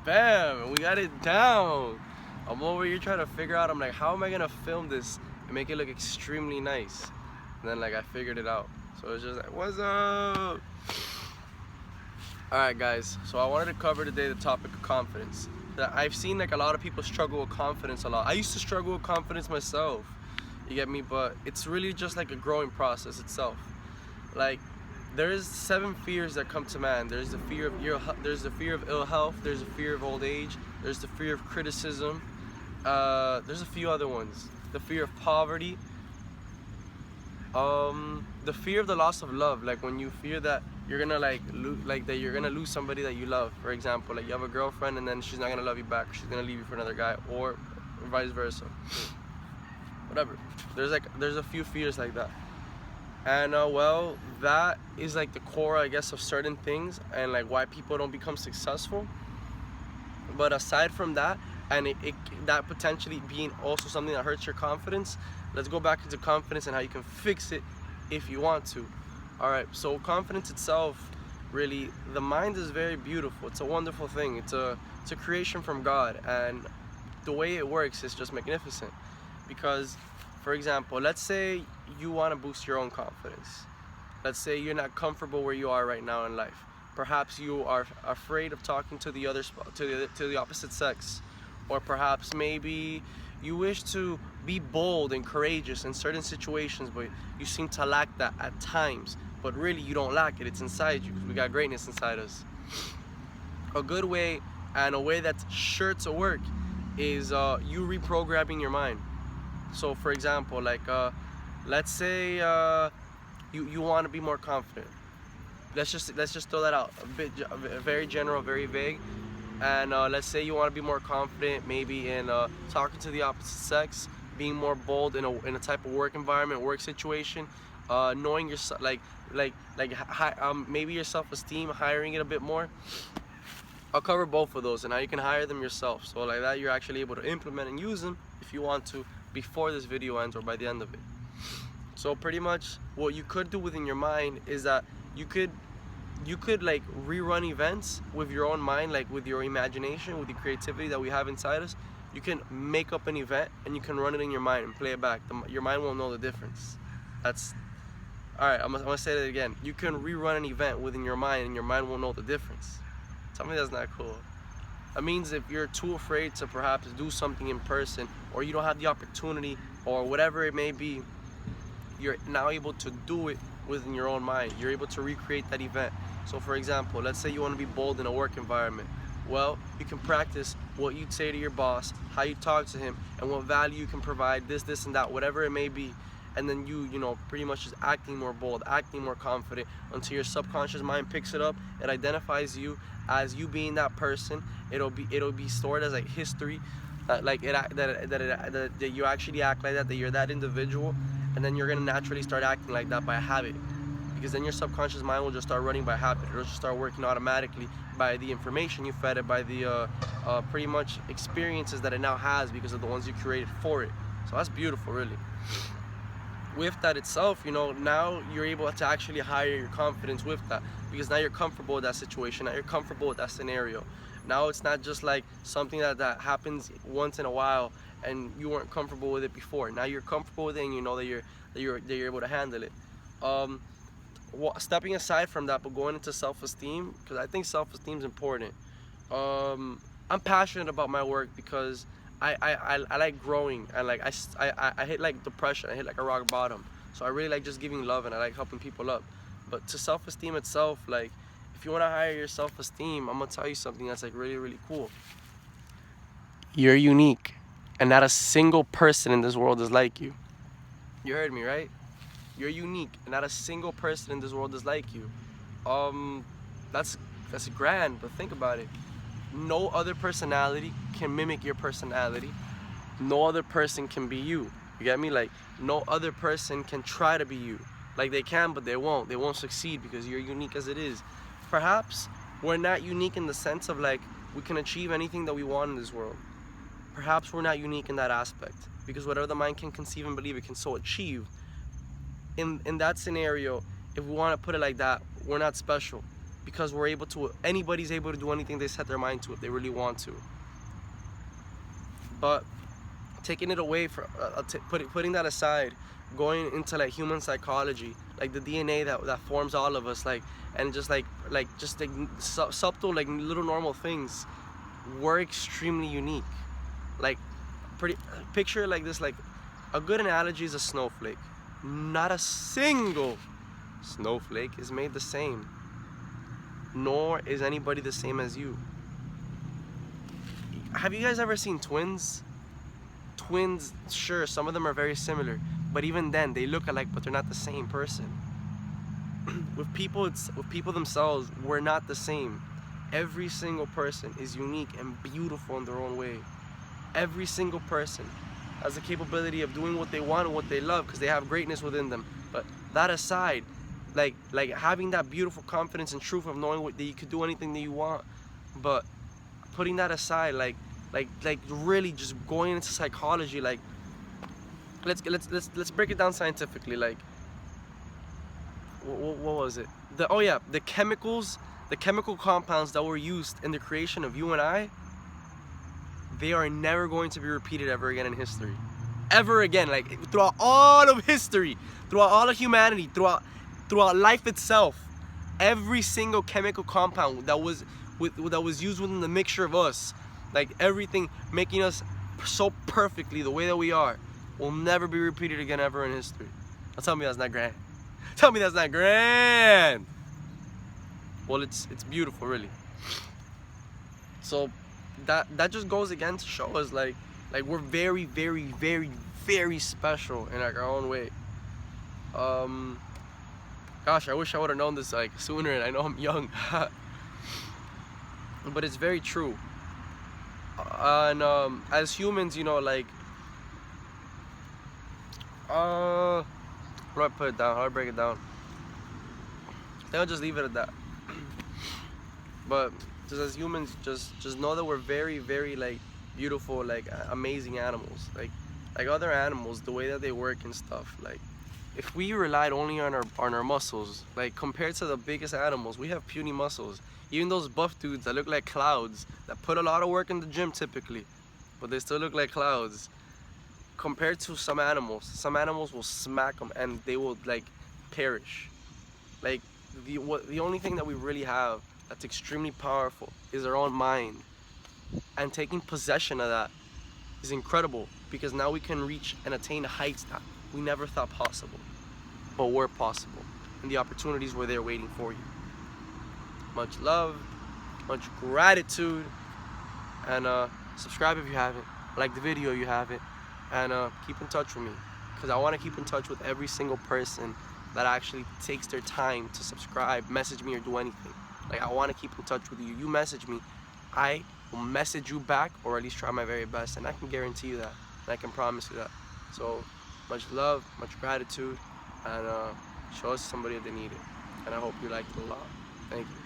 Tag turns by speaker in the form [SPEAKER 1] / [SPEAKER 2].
[SPEAKER 1] Bam! We got it down. I'm over here trying to figure out, I'm like, how am I gonna film this and make it look extremely nice? And then like I figured it out. So it's just like, what's up? Alright guys, so I wanted to cover today the topic of confidence. That I've seen like a lot of people struggle with confidence a lot. I used to struggle with confidence myself, you get me? But it's really just like a growing process itself. Like, there's 7 fears that come to man. There's the fear of ill health, there's the fear of old age, there's the fear of criticism, there's a few other ones. The fear of poverty, the fear of the loss of love, like when you fear that you're gonna you're gonna lose somebody that you love. For example, like you have a girlfriend and then she's not gonna love you back, she's gonna leave you for another guy, or vice versa. Whatever. There's a few fears like that. And well, that is like the core, I guess, of certain things and like why people don't become successful. But aside from that, and that potentially being also something that hurts your confidence, let's go back into confidence and how you can fix it if you want to. Alright, so confidence itself, really, the mind is very beautiful. It's a wonderful thing. It's a creation from God, and the way it works is just magnificent. Because, for example, let's say you want to boost your own confidence. Let's say you're not comfortable where you are right now in life. Perhaps you are afraid of talking to the opposite sex, or perhaps maybe you wish to be bold and courageous in certain situations, but you seem to lack that at times. But really, you don't lack it. It's inside you, because we got greatness inside us. A good way, and a way that's sure to work, is you reprogramming your mind. So for example, like let's say you want to be more confident. Let's just throw that out a bit, very general, very vague. And let's say you want to be more confident, maybe in talking to the opposite sex, being more bold in a type of work environment, work situation, knowing yourself, maybe your self-esteem, hiring it a bit more. I'll cover both of those, and how you can hire them yourself. So like that, you're actually able to implement and use them if you want to before this video ends or by the end of it. So pretty much what you could do within your mind is that you could like rerun events with your own mind, like with your imagination, with the creativity that we have inside us. You can make up an event and you can run it in your mind and play it back. Your mind won't know the difference. That's alright. I'm gonna say that again. You can rerun an event within your mind and your mind won't know the difference. Tell me that's not cool. That means if you're too afraid to perhaps do something in person, or you don't have the opportunity, or whatever it may be, you're now able to do it within your own mind. You're able to recreate that event. So for example, let's say you want to be bold in a work environment. Well, you can practice what you'd say to your boss, how you talk to him, and what value you can provide, this and that, whatever it may be. And then you know, pretty much just acting more bold, acting more confident, until your subconscious mind picks it up. It identifies you as you being that person. It'll be stored as like history, that you actually act like that you're that individual. And then you're gonna naturally start acting like that by habit, because then your subconscious mind will just start running by habit. It'll just start working automatically by the information you fed it, by the pretty much experiences that it now has because of the ones you created for it. So that's beautiful, really. With that itself, you know, now you're able to actually hire your confidence with that, because now you're comfortable with that situation, now you're comfortable with that scenario. Now it's not just like something that happens once in a while and you weren't comfortable with it before. Now you're comfortable with it and you know that you're able to handle it. Stepping aside from that, but going into self-esteem, because I think self-esteem is important. I'm passionate about my work because I like growing, and like I hit like depression, I hit like a rock bottom. So I really like just giving love, and I like helping people up. But to self-esteem itself, like if you want to hire your self-esteem, I'm gonna tell you something that's like really, really cool. You're unique, and not a single person in this world is like you. You heard me, right? You're unique, and not a single person in this world is like you. That's grand, but think about it. No other personality can mimic your personality. No other person can be you. You get me? Like, no other person can try to be you. Like, they can, but they won't. They won't succeed because you're unique as it is. Perhaps we're not unique in the sense of like we can achieve anything that we want in this world. Perhaps we're not unique in that aspect, because whatever the mind can conceive and believe, it can so achieve. In that scenario, if we want to put it like that, we're not special. because anybody's able to do anything they set their mind to if they really want to. But taking it away from, putting that aside, going into like human psychology, like the DNA that forms all of us, like, and just like subtle, like little normal things, we're extremely unique. Like, picture it like this, like a good analogy is a snowflake. Not a single snowflake is made the same, nor is anybody the same as you. Have you guys ever seen twins? Twins, sure, some of them are very similar, but even then they look alike, but they're not the same person. With people themselves, we're not the same. Every single person is unique and beautiful in their own way. Every single person has the capability of doing what they want and what they love because they have greatness within them. But that aside, like having that beautiful confidence and truth of knowing that you could do anything that you want, but putting that aside, like really just going into psychology, like let's break it down scientifically. Like, what was it? The chemical compounds that were used in the creation of you and I, they are never going to be repeated ever again in history. Ever again. Like, throughout all of history, throughout all of humanity, throughout life itself, every single chemical compound that was used within the mixture of us, like everything making us so perfectly the way that we are, will never be repeated again ever in history. Now tell me that's not grand. Tell me that's not grand. Well, it's beautiful, really. So that just goes again to show us like we're very, very, very, very special in like our own way. Gosh, I wish I would have known this like sooner, and I know I'm young. But it's very true. And as humans, you know, like how do I put it down? How do I break it down? I think I'll just leave it at that. But just as humans, just know that we're very, very like beautiful, like amazing animals. Like other animals, the way that they work and stuff. Like, if we relied only on our muscles, like compared to the biggest animals, we have puny muscles. Even those buff dudes that look like clouds, that put a lot of work in the gym typically, but they still look like clouds. Compared to some animals will smack them and they will like perish. Like the only thing that we really have that's extremely powerful is our own mind, and taking possession of that is incredible, because now we can reach and attain heights that we never thought possible, but were possible, and the opportunities were there waiting for you. Much love, much gratitude, and subscribe if you haven't, like the video if you haven't, and keep in touch with me, because I want to keep in touch with every single person that actually takes their time to subscribe, message me, or do anything. Like, I want to keep in touch with you. You message me, I will message you back, or at least try my very best, and I can guarantee you that, and I can promise you that. So much love, much gratitude, and show us somebody if they need it, and I hope you liked it a lot. Thank you.